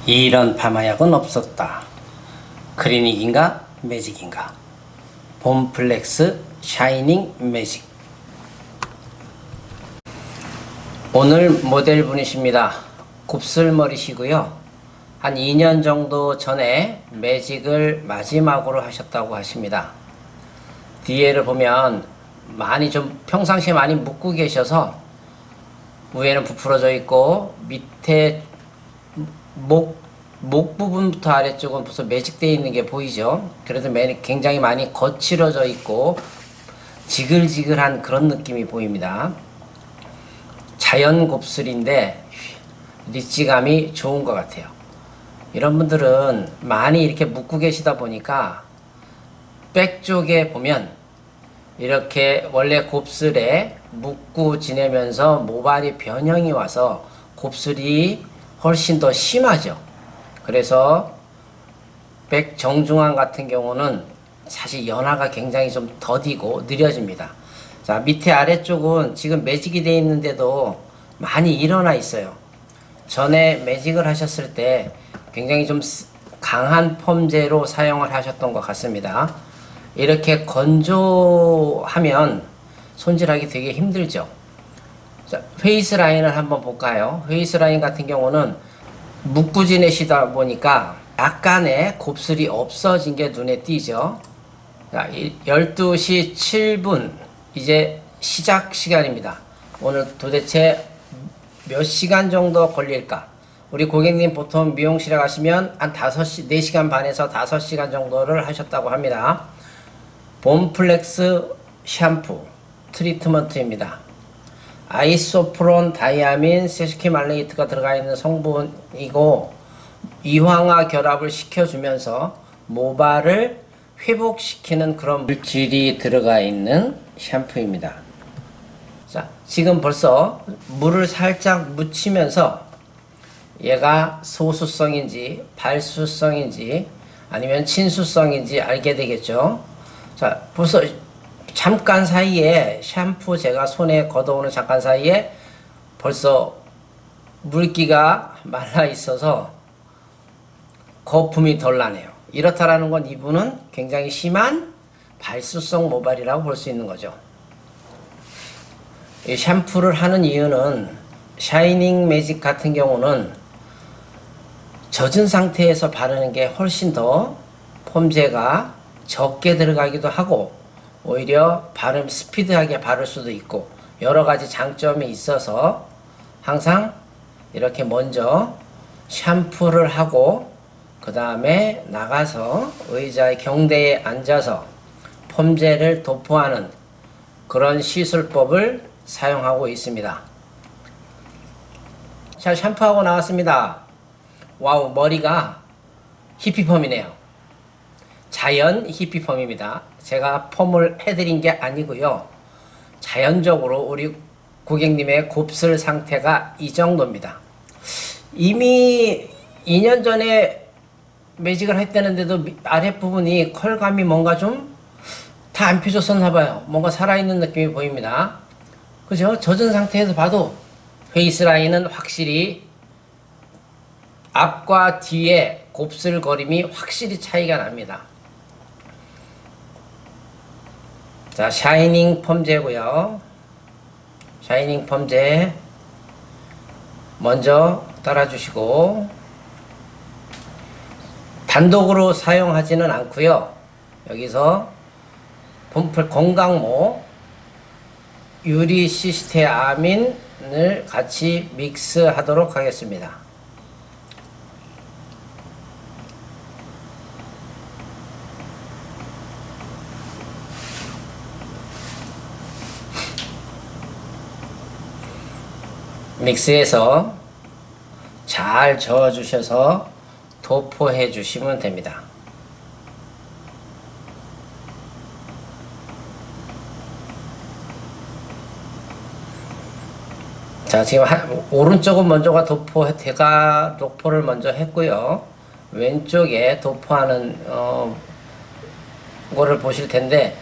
이런 파마약은 없었다. 클리닉인가 매직인가. 봄플렉스 샤이닝 매직. 오늘 모델분이십니다. 곱슬머리시고요. 한 2년 정도 전에 매직을 마지막으로 하셨다고 하십니다. 뒤에를 보면 많이 좀 평상시에 많이 묶고 계셔서 위에는 부풀어져 있고 밑에 목 부분부터 아래쪽은 벌써 매직되어 있는 게 보이죠. 그래도 굉장히 많이 거칠어져 있고 지글지글한 그런 느낌이 보입니다. 자연 곱슬인데 리치감이 좋은 것 같아요. 이런 분들은 많이 이렇게 묶고 계시다 보니까 백 쪽에 보면 이렇게 원래 곱슬에 묶고 지내면서 모발이 변형이 와서 곱슬이 훨씬 더 심하죠. 그래서 백 정중앙 같은 경우는 사실 연화가 굉장히 좀 더디고 느려집니다. 자, 밑에 아래쪽은 지금 매직이 되어 있는데도 많이 일어나 있어요. 전에 매직을 하셨을 때 굉장히 좀 강한 펌제로 사용을 하셨던 것 같습니다. 이렇게 건조하면 손질하기 되게 힘들죠. 자, 페이스 라인을 한번 볼까요? 페이스 라인 같은 경우는 묶고 지내시다 보니까 약간의 곱슬이 없어진 게 눈에 띄죠. 자, 12시 7분 이제 시작 시간입니다. 오늘 도대체 몇 시간 정도 걸릴까? 우리 고객님 보통 미용실에 가시면 한 4시간 반에서 5시간 정도를 하셨다고 합니다. 봄플렉스 샴푸 트리트먼트입니다. 아이소프론 다이아민 세스키말레이트가 들어가 있는 성분이고 이황화 결합을 시켜주면서 모발을 회복시키는 그런 물질이 들어가 있는 샴푸입니다. 자, 지금 벌써 물을 살짝 묻히면서 얘가 소수성인지 발수성인지 아니면 친수성인지 알게 되겠죠. 자, 벌써 잠깐 사이에 샴푸 제가 손에 걷어오는 잠깐 사이에 벌써 물기가 말라 있어서 거품이 덜 나네요. 이렇다라는 건 이분은 굉장히 심한 발수성 모발이라고 볼 수 있는 거죠. 이 샴푸를 하는 이유는 샤이닝 매직 같은 경우는 젖은 상태에서 바르는 게 훨씬 더 폼제가 적게 들어가기도 하고 오히려 바름 스피드하게 바를 수도 있고 여러가지 장점이 있어서 항상 이렇게 먼저 샴푸를 하고 그 다음에 나가서 의자의 경대에 앉아서 폼제를 도포하는 그런 시술법을 사용하고 있습니다. 자, 샴푸하고 나왔습니다. 와우, 머리가 히피펌이네요. 자연 히피펌입니다. 제가 펌을 해드린 게 아니고요. 자연적으로 우리 고객님의 곱슬 상태가 이 정도입니다. 이미 2년 전에 매직을 했다는데도 아랫부분이 컬감이 뭔가 좀 다 안 펴졌었나봐요. 뭔가 살아있는 느낌이 보입니다. 그죠? 젖은 상태에서 봐도 페이스 라인은 확실히 앞과 뒤에 곱슬거림이 확실히 차이가 납니다. 자, 샤이닝 펌제고요. 샤이닝 펌제 먼저 따라주시고 단독으로 사용하지는 않고요. 여기서 봄플 건강모 유리시스테아민을 같이 믹스하도록 하겠습니다. 믹스해서 잘 저어주셔서 도포해 주시면 됩니다. 자, 지금 오른쪽은 먼저가 도포를 먼저 했고요. 왼쪽에 도포하는 거를 보실 텐데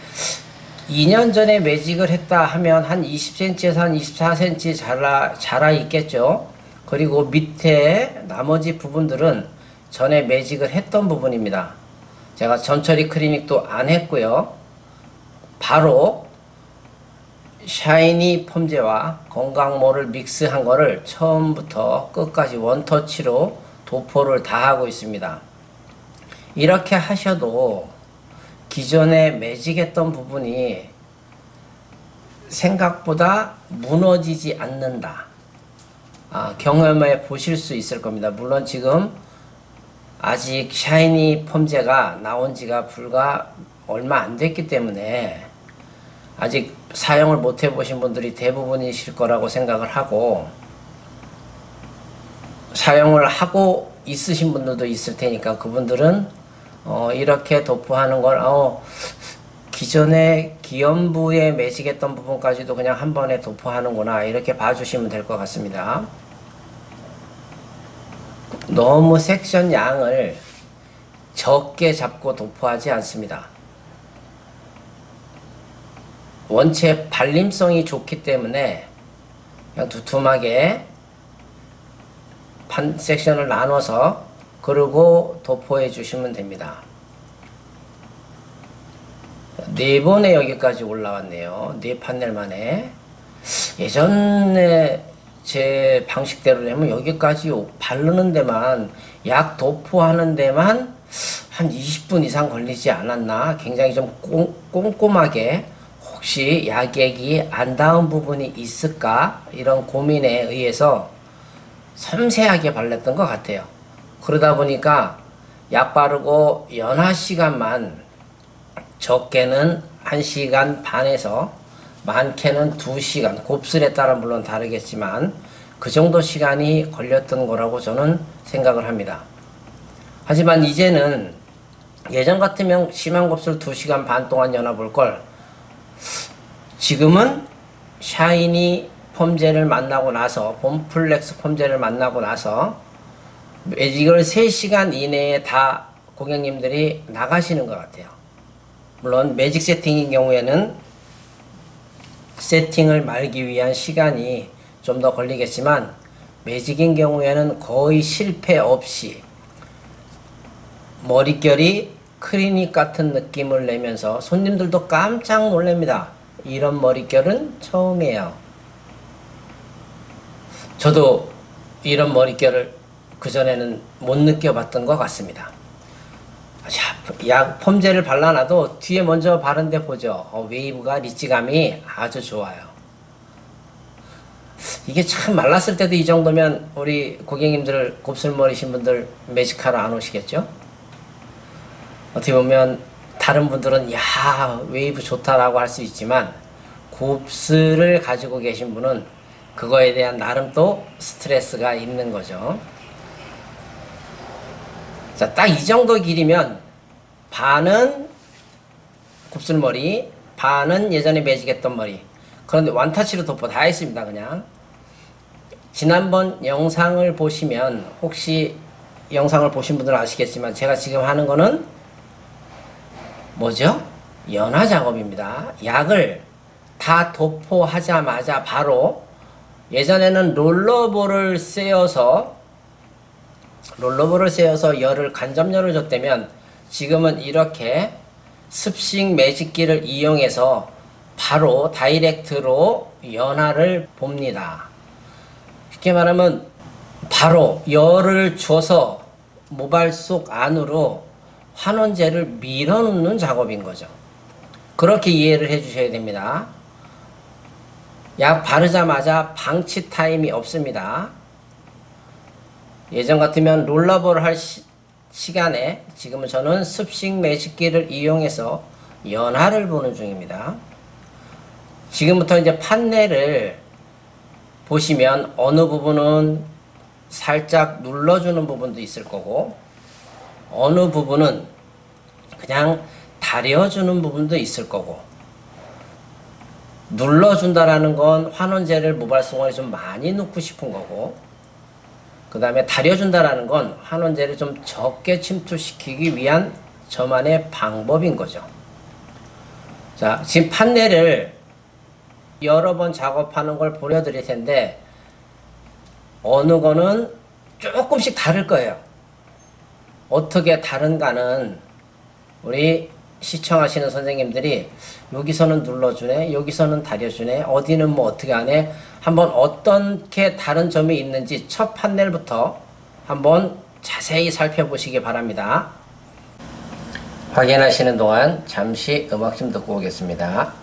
2년 전에 매직을 했다 하면 한 20cm에서 한 24cm 자라 있겠죠. 그리고 밑에 나머지 부분들은 전에 매직을 했던 부분입니다. 제가 전처리 클리닉도 안 했고요. 바로 샤이니 폼제와 건강모를 믹스한 거를 처음부터 끝까지 원터치로 도포를 다 하고 있습니다. 이렇게 하셔도 기존에 매직했던 부분이 생각보다 무너지지 않는다. 경험해 보실 수 있을 겁니다. 물론 지금 아직 샤이니 폼제가 나온 지가 불과 얼마 안 됐기 때문에 아직 사용을 못 해보신 분들이 대부분이실 거라고 생각을 하고, 사용을 하고 있으신 분들도 있을 테니까 그분들은 이렇게 도포하는 걸 기존에 기연부에 매직했던 부분까지도 그냥 한 번에 도포하는구나, 이렇게 봐주시면 될 것 같습니다. 너무 섹션 양을 적게 잡고 도포하지 않습니다. 원체 발림성이 좋기 때문에 그냥 두툼하게 반 섹션을 나눠서 그리고 도포해 주시면 됩니다. 4번에 여기까지 올라왔네요. 4판넬 만에. 예전에 제 방식대로라면 여기까지 바르는 데만, 약 도포하는 데만 한 20분 이상 걸리지 않았나. 굉장히 좀 꼼꼼하게 혹시 약액이 안 닿은 부분이 있을까, 이런 고민에 의해서 섬세하게 발랐던 것 같아요. 그러다 보니까 약 바르고 연화 시간만 적게는 1시간 반에서 많게는 2시간, 곱슬에 따라 물론 다르겠지만 그 정도 시간이 걸렸던 거라고 저는 생각을 합니다. 하지만 이제는 예전 같으면 심한 곱슬 2시간 반 동안 연화 볼 걸, 지금은 샤이니 폼젤을 만나고 나서, 봄플렉스 폼젤을 만나고 나서 매직을 3시간 이내에 다 고객님들이 나가시는 것 같아요. 물론 매직 세팅인 경우에는 세팅을 말기 위한 시간이 좀 더 걸리겠지만, 매직인 경우에는 거의 실패 없이 머릿결이 클리닉 같은 느낌을 내면서 손님들도 깜짝 놀랍니다. 이런 머릿결은 처음이에요. 저도 이런 머릿결을 그전에는 못 느껴봤던 것 같습니다. 자, 약 폼젤을 발라놔도 뒤에 먼저 바른 데 보죠. 웨이브가 리치감이 아주 좋아요. 이게 참 말랐을 때도 이 정도면 우리 고객님들, 곱슬머리신 분들 매직하러 안 오시겠죠? 어떻게 보면 다른 분들은 야, 웨이브 좋다라고 할 수 있지만, 곱슬을 가지고 계신 분은 그거에 대한 나름 또 스트레스가 있는 거죠. 자, 딱 이 정도 길이면 반은 곱슬머리, 반은 예전에 매직했던 머리. 그런데 원터치로 도포 다 했습니다. 그냥 지난번 영상을 보시면, 혹시 영상을 보신 분들은 아시겠지만 제가 지금 하는 거는 뭐죠? 연화 작업입니다. 약을 다 도포하자마자 바로, 예전에는 롤러볼을 쐬어서 열을, 간접열을 줬다면 지금은 이렇게 습식 매직기를 이용해서 바로 다이렉트로 연화를 봅니다. 쉽게 말하면 바로 열을 줘서 모발 속 안으로 환원제를 밀어넣는 작업인 거죠. 그렇게 이해를 해 주셔야 됩니다. 약 바르자마자 방치 타임이 없습니다. 예전 같으면 롤러볼 할 시간에, 지금은 저는 습식 매직기를 이용해서 연화를 보는 중입니다. 지금부터 이제 판넬을 보시면 어느 부분은 살짝 눌러주는 부분도 있을 거고, 어느 부분은 그냥 다려주는 부분도 있을 거고, 눌러준다라는 건 환원제를 모발송원에 좀 많이 넣고 싶은 거고, 그 다음에 다려준다라는 건 환원제를 좀 적게 침투시키기 위한 저만의 방법인 거죠. 자, 지금 판넬을 여러 번 작업하는 걸 보여드릴 텐데, 어느 거는 조금씩 다를 거예요. 어떻게 다른가는 우리 시청하시는 선생님들이 여기서는 눌러주네, 여기서는 다려주네, 어디는 뭐 어떻게 하네, 한번 어떻게 다른 점이 있는지 첫 판넬부터 한번 자세히 살펴보시기 바랍니다. 확인하시는 동안 잠시 음악 좀 듣고 오겠습니다.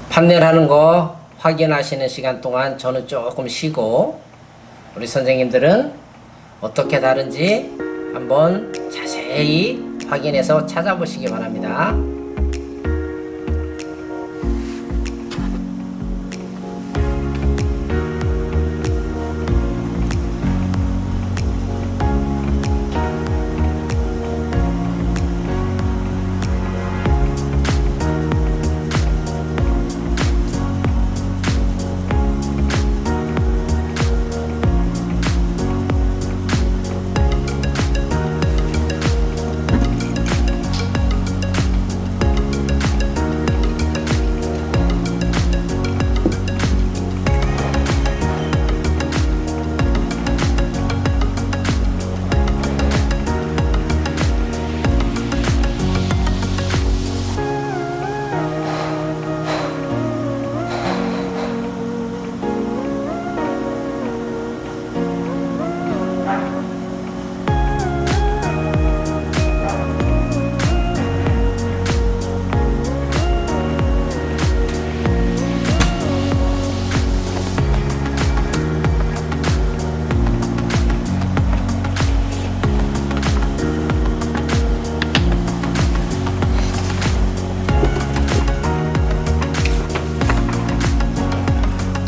판넬 하는 거 확인하시는 시간 동안 저는 조금 쉬고 우리 선생님들은 어떻게 다른지 한번 자세히 확인해서 찾아보시기 바랍니다.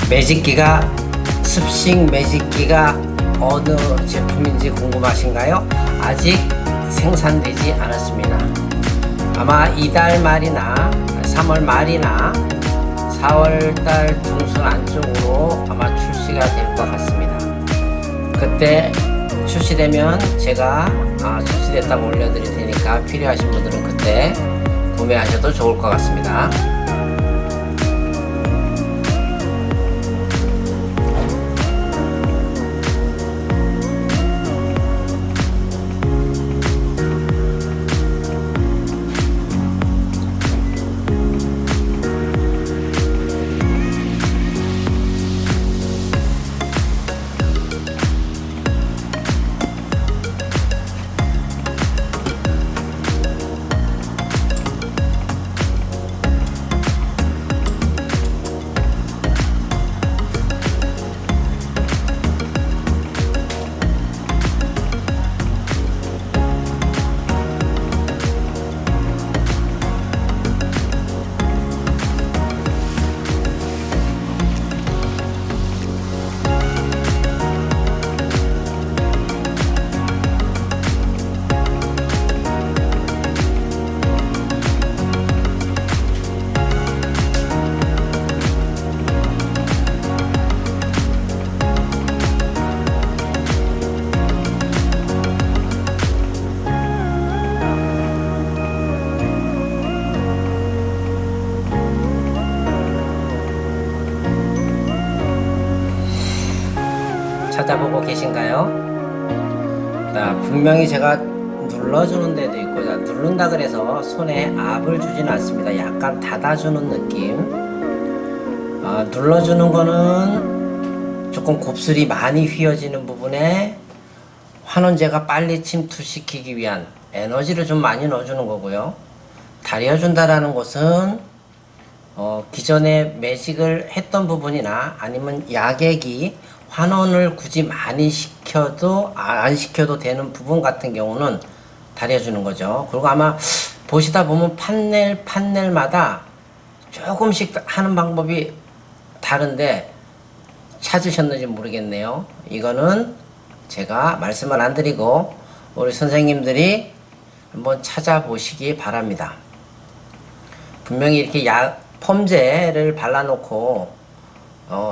매직기가 습식 매직기가 어느 제품인지 궁금하신가요? 아직 생산되지 않았습니다. 아마 이달 말이나 3월 말이나 4월달 중순 안쪽으로 아마 출시가 될 것 같습니다. 그때 출시되면 제가 출시됐다고 올려드릴 테니까 필요하신 분들은 그때 구매하셔도 좋을 것 같습니다. 찾아보고 계신가요? 자, 분명히 제가 눌러주는 데도 있고, 자, 누른다 그래서 손에 압을 주진 않습니다. 약간 닫아주는 느낌. 눌러주는 거는 조금 곱슬이 많이 휘어지는 부분에 환원제가 빨리 침투시키기 위한 에너지를 좀 많이 넣어주는 거고요. 다려준다라는 것은 기존에 매직을 했던 부분이나 아니면 약액이 환원을 굳이 많이 시켜도 안 시켜도 되는 부분 같은 경우는 다려주는 거죠. 그리고 아마 보시다 보면 판넬마다 조금씩 하는 방법이 다른데 찾으셨는지 모르겠네요. 이거는 제가 말씀을 안 드리고 우리 선생님들이 한번 찾아보시기 바랍니다. 분명히 이렇게 펌제를 발라놓고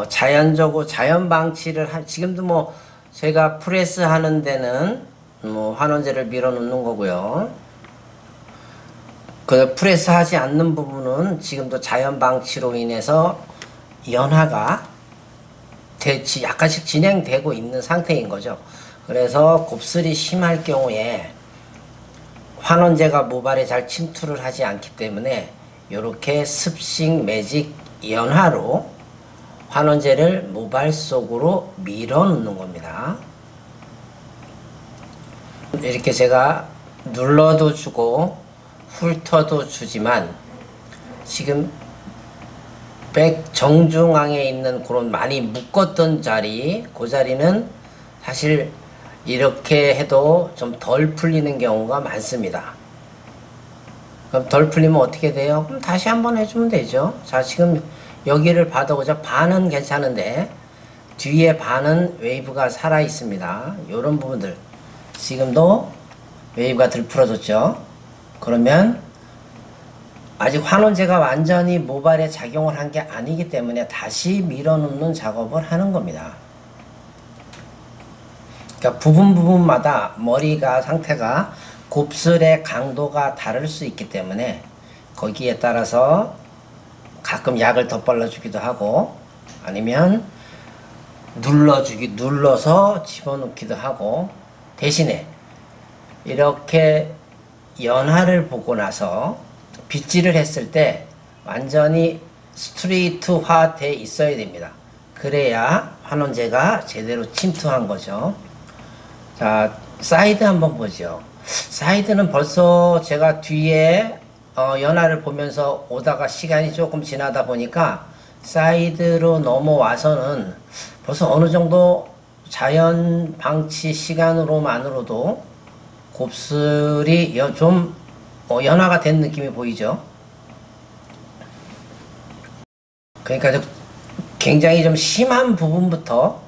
자연적으로 자연 방치를 지금도 뭐 제가 프레스 하는 데는 뭐 환원제를 밀어 놓는 거고요. 그 프레스 하지 않는 부분은 지금도 자연 방치로 인해서 연화가 약간씩 진행되고 있는 상태인 거죠. 그래서 곱슬이 심할 경우에 환원제가 모발에 잘 침투를 하지 않기 때문에 이렇게 습식 매직 연화로 환원제를 모발 속으로 밀어 넣는 겁니다. 이렇게 제가 눌러도 주고 훑어도 주지만 지금 백 정중앙에 있는 그런 많이 묶었던 자리, 그 자리는 사실 이렇게 해도 좀 덜 풀리는 경우가 많습니다. 그럼 덜 풀리면 어떻게 돼요? 그럼 다시 한번 해주면 되죠. 자, 지금 여기를 봐도 그저 반은 괜찮은데 뒤에 반은 웨이브가 살아 있습니다. 이런 부분들 지금도 웨이브가 덜 풀어졌죠. 그러면 아직 환원제가 완전히 모발에 작용을 한 게 아니기 때문에 다시 밀어넣는 작업을 하는 겁니다. 그러니까 부분마다 머리가 상태가 곱슬의 강도가 다를 수 있기 때문에 거기에 따라서 가끔 약을 더 발라주기도 하고 아니면 눌러서 집어넣기도 하고 대신에 이렇게 연화를 보고 나서 빗질을 했을 때 완전히 스트레이트화 돼 있어야 됩니다. 그래야 환원제가 제대로 침투한 거죠. 자, 사이드 한번 보죠. 사이드는 벌써 제가 뒤에 연화를 보면서 오다가 시간이 조금 지나다 보니까 사이드로 넘어와서는 벌써 어느 정도 자연 방치 시간으로만으로도 곱슬이 좀 연화가 된 느낌이 보이죠. 그러니까 굉장히 좀 심한 부분부터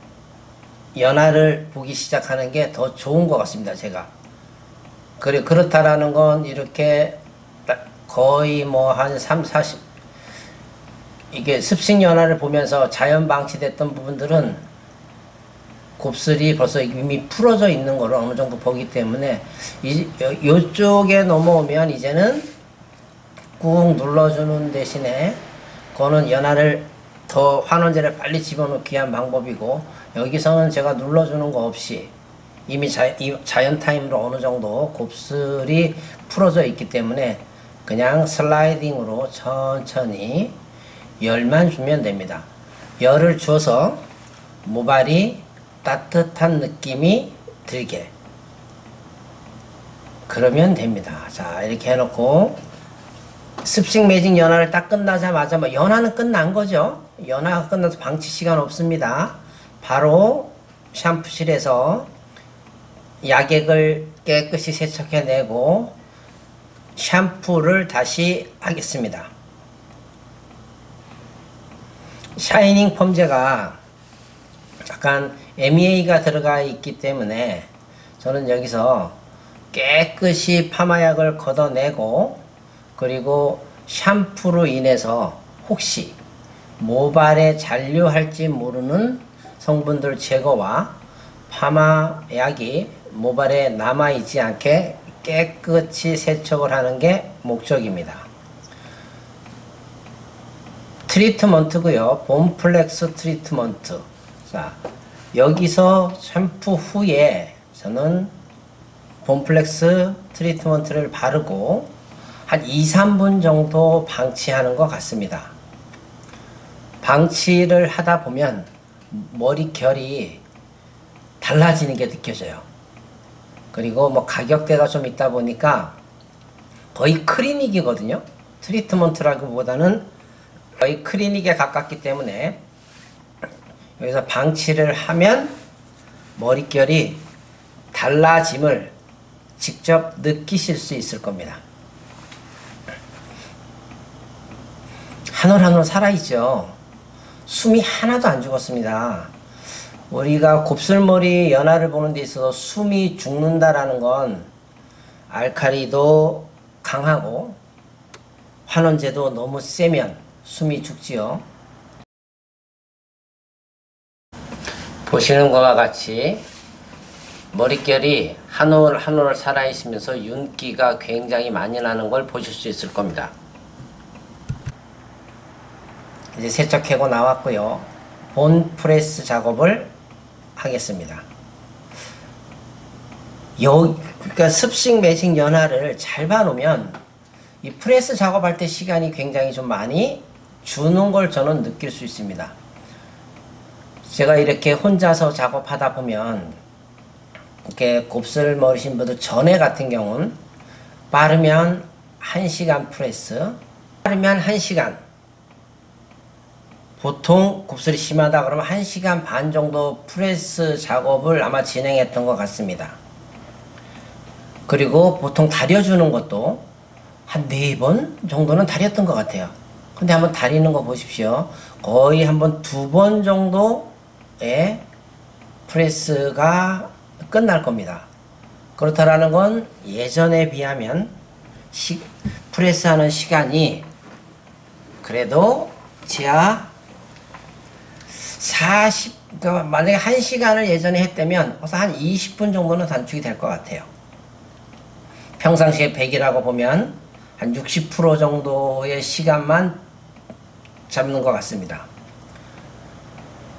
연화를 보기 시작하는 게 더 좋은 것 같습니다. 제가 그렇다라는 건 이렇게 거의 뭐 한 3, 40 이게 습식 연화를 보면서 자연 방치됐던 부분들은 곱슬이 벌써 이미 풀어져 있는 거를 어느 정도 보기 때문에 요쪽에 넘어오면 이제는 꾹 눌러주는 대신에 그거는 연화를 더 환원제를 빨리 집어넣기 위한 방법이고 여기서는 제가 눌러주는 거 없이 이미 자연 타임으로 어느 정도 곱슬이 풀어져 있기 때문에 그냥 슬라이딩으로 천천히 열만 주면 됩니다. 열을 줘서 모발이 따뜻한 느낌이 들게 그러면 됩니다. 자, 이렇게 해놓고 습식 매직 연화를 딱 끝나자마자 연화는 끝난 거죠. 연화가 끝나서 방치 시간 없습니다. 바로 샴푸실에서 약액을 깨끗이 세척해내고 샴푸를 다시 하겠습니다. 샤이닝 펌제가 약간 MEA가 들어가 있기 때문에 저는 여기서 깨끗이 파마약을 걷어내고 그리고 샴푸로 인해서 혹시 모발에 잔류할지 모르는 성분들 제거와 파마약이 모발에 남아있지 않게 깨끗이 세척을 하는 게 목적입니다. 트리트먼트고요. 봄플렉스 트리트먼트. 자, 여기서 샴푸 후에 저는 봄플렉스 트리트먼트를 바르고 한 2, 3분 정도 방치하는 것 같습니다. 방치를 하다 보면 머릿결이 달라지는 게 느껴져요. 그리고 뭐 가격대가 좀 있다 보니까 거의 클리닉이거든요. 트리트먼트라기보다는 거의 클리닉에 가깝기 때문에 여기서 방치를 하면 머릿결이 달라짐을 직접 느끼실 수 있을 겁니다. 한올 살아있죠. 숨이 하나도 안 죽었습니다. 우리가 곱슬머리 연화를 보는 데 있어서 숨이 죽는다라는 건 알칼리도 강하고 환원제도 너무 세면 숨이 죽지요. 보시는 것과 같이 머릿결이 한 올 한 올 살아있으면서 윤기가 굉장히 많이 나는 걸 보실 수 있을 겁니다. 이제 세척하고 나왔고요. 본 프레스 작업을 하겠습니다. 그러니까 습식 매직 연화를 잘 봐놓으면 이 프레스 작업할 때 시간이 굉장히 좀 많이 주는 걸 저는 느낄 수 있습니다. 제가 이렇게 혼자서 작업하다 보면 이렇게 곱슬머리 신부들 전에 같은 경우는 빠르면 1시간 프레스, 빠르면 1시간, 보통 곱슬이 심하다 그러면 1시간 반 정도 프레스 작업을 아마 진행했던 것 같습니다. 그리고 보통 다려주는 것도 한 4번 정도는 다렸던 것 같아요. 근데 한번 다리는 거 보십시오. 거의 한번 2번 정도의 프레스가 끝날 겁니다. 그렇다라는 건 예전에 비하면 프레스하는 시간이 그래도 지하 40, 그러니까 만약에 1시간을 예전에 했다면 한 20분 정도는 단축이 될 것 같아요. 평상시에 100이라고 보면 한 60% 정도의 시간만 잡는 것 같습니다.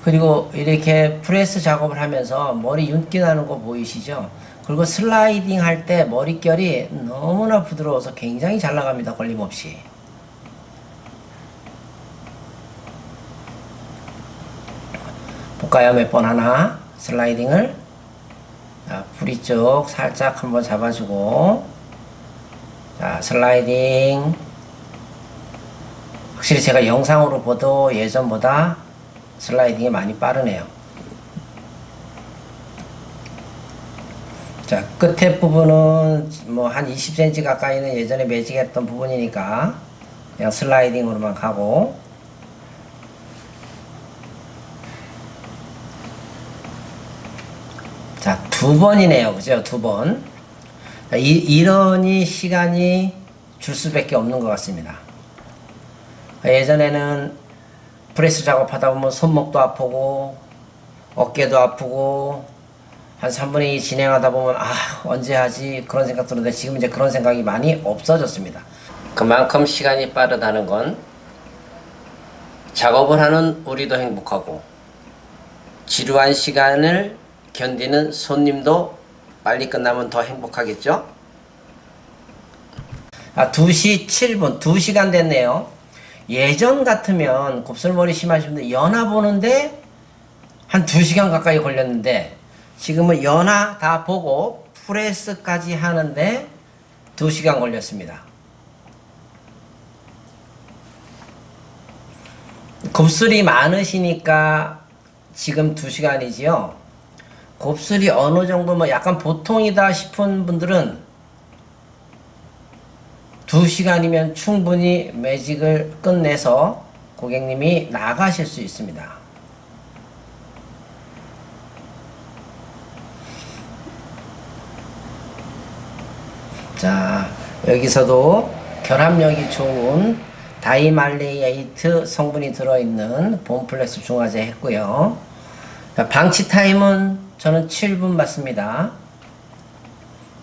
그리고 이렇게 프레스 작업을 하면서 머리 윤기 나는 거 보이시죠? 그리고 슬라이딩 할 때 머릿결이 너무나 부드러워서 굉장히 잘 나갑니다. 걸림없이. 볼까요? 몇 번 하나 슬라이딩을. 자, 뿌리 쪽 살짝 한번 잡아주고, 자, 슬라이딩. 확실히 제가 영상으로 봐도 예전보다 슬라이딩이 많이 빠르네요. 자, 끝에 부분은 뭐 한 20cm 가까이는 예전에 매직했던 부분이니까 그냥 슬라이딩으로만 가고, 자, 2번이네요. 그죠? 2번. 이러니 시간이 줄 수밖에 없는 것 같습니다. 예전에는 프레스 작업하다 보면 손목도 아프고 어깨도 아프고 한 3분의 2 진행하다 보면 언제 하지 그런 생각 드는데 지금 이제 그런 생각이 많이 없어졌습니다. 그만큼 시간이 빠르다는 건 작업을 하는 우리도 행복하고 지루한 시간을 견디는 손님도 빨리 끝나면 더 행복하겠죠? 2시 7분, 2시간 됐네요. 예전 같으면 곱슬머리 심하신 분들 연화 보는데 한 2시간 가까이 걸렸는데 지금은 연화 다 보고 프레스까지 하는데 2시간 걸렸습니다. 곱슬이 많으시니까 지금 2시간이지요. 곱슬이 어느 정도 뭐 약간 보통이다 싶은 분들은 2시간이면 충분히 매직을 끝내서 고객님이 나가실 수 있습니다. 자, 여기서도 결합력이 좋은 다이말레이에이트 성분이 들어있는 봄플렉스 중화제 했고요. 방치 타임은 저는 7분 맞습니다.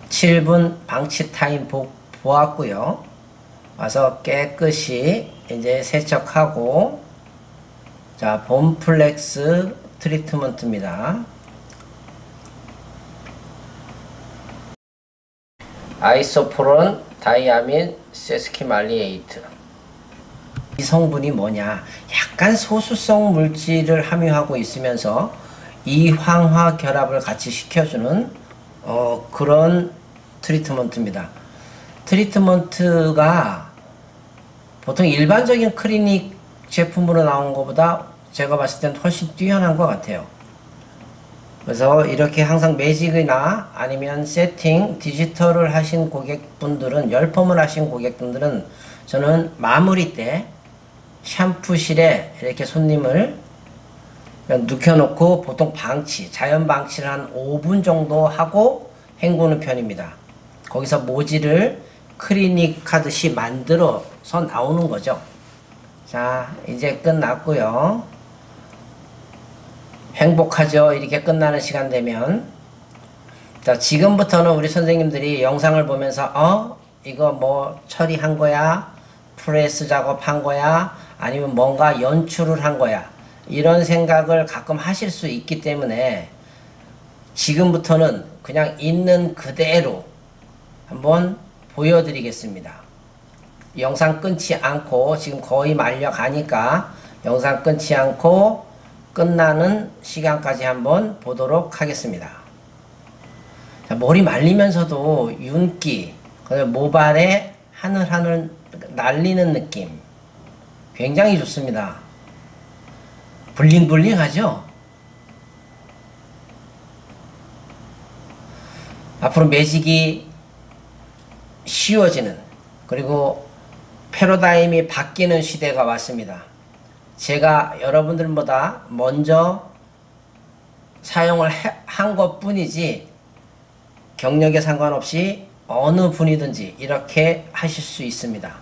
7분 방치 타임 보았고요. 와서 깨끗이 이제 세척하고, 자, 봄플렉스 트리트먼트입니다. 아이소포론 다이아민 세스키말리에이트. 이 성분이 뭐냐? 약간 소수성 물질을 함유하고 있으면서 이황화 결합을 같이 시켜주는 그런 트리트먼트입니다. 트리트먼트가 보통 일반적인 클리닉 제품으로 나온 것보다 제가 봤을 때는 훨씬 뛰어난 것 같아요. 그래서 이렇게 항상 매직이나 아니면 세팅, 디지털을 하신 고객분들은, 열펌을 하신 고객분들은 저는 마무리 때 샴푸실에 이렇게 손님을 눕혀놓고 보통 방치, 자연 방치를 한 5분 정도 하고 헹구는 편입니다. 거기서 모지를 클리닉 하듯이 만들어서 나오는 거죠. 자, 이제 끝났고요. 행복하죠? 이렇게 끝나는 시간 되면. 자, 지금부터는 우리 선생님들이 영상을 보면서 이거 뭐 처리한 거야? 프레스 작업한 거야? 아니면 뭔가 연출을 한 거야? 이런 생각을 가끔 하실 수 있기 때문에 지금부터는 그냥 있는 그대로 한번 보여드리겠습니다. 영상 끊지 않고 지금 거의 말려가니까 영상 끊지 않고 끝나는 시간까지 한번 보도록 하겠습니다. 자, 머리 말리면서도 윤기, 모발에 하늘하늘 날리는 느낌 굉장히 좋습니다. 블링블링하죠? 앞으로 매직이 쉬워지는, 그리고 패러다임이 바뀌는 시대가 왔습니다. 제가 여러분들보다 먼저 사용을 한 것 뿐이지 경력에 상관없이 어느 분이든지 이렇게 하실 수 있습니다.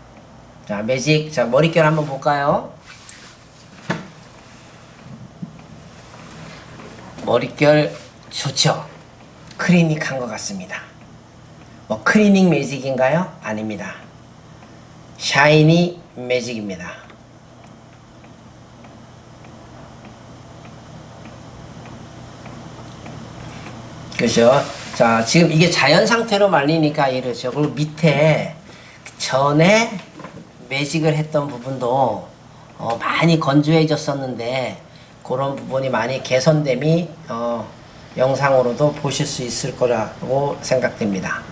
자, 매직, 자, 머릿결 한번 볼까요? 머릿결 좋죠? 클리닉한 것 같습니다. 뭐 클리닉 매직인가요? 아닙니다. 샤이니 매직입니다. 그죠? 자, 지금 이게 자연 상태로 말리니까 이러죠. 그리고 밑에 전에 매직을 했던 부분도 많이 건조해졌었는데 그런 부분이 많이 개선됨이 영상으로도 보실 수 있을 거라고 생각됩니다.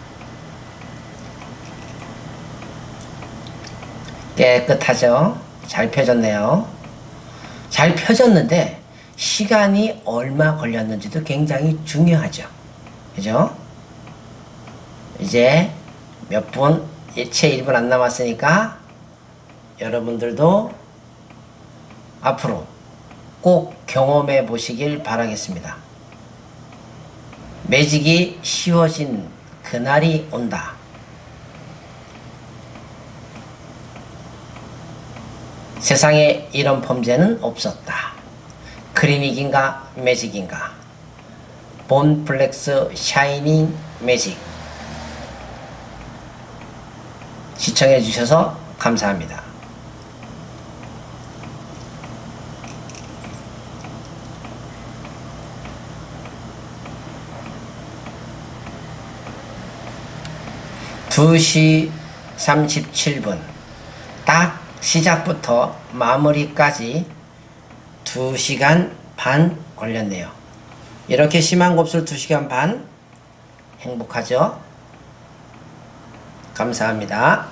깨끗하죠? 잘 펴졌네요. 잘 펴졌는데 시간이 얼마 걸렸는지도 굉장히 중요하죠. 그죠? 이제 몇 분, 채 1분 안 남았으니까 여러분들도 앞으로 꼭 경험해 보시길 바라겠습니다. 매직이 쉬워진 그날이 온다. 세상에 이런 범죄는 없었다. 클리닉인가 매직인가. 본플렉스 샤이닝 매직. 시청해 주셔서 감사합니다. (2시 37분) 딱 시작부터 마무리까지 2시간 반 걸렸네요. 이렇게 심한 곱슬 2시간 반 행복하죠? 감사합니다.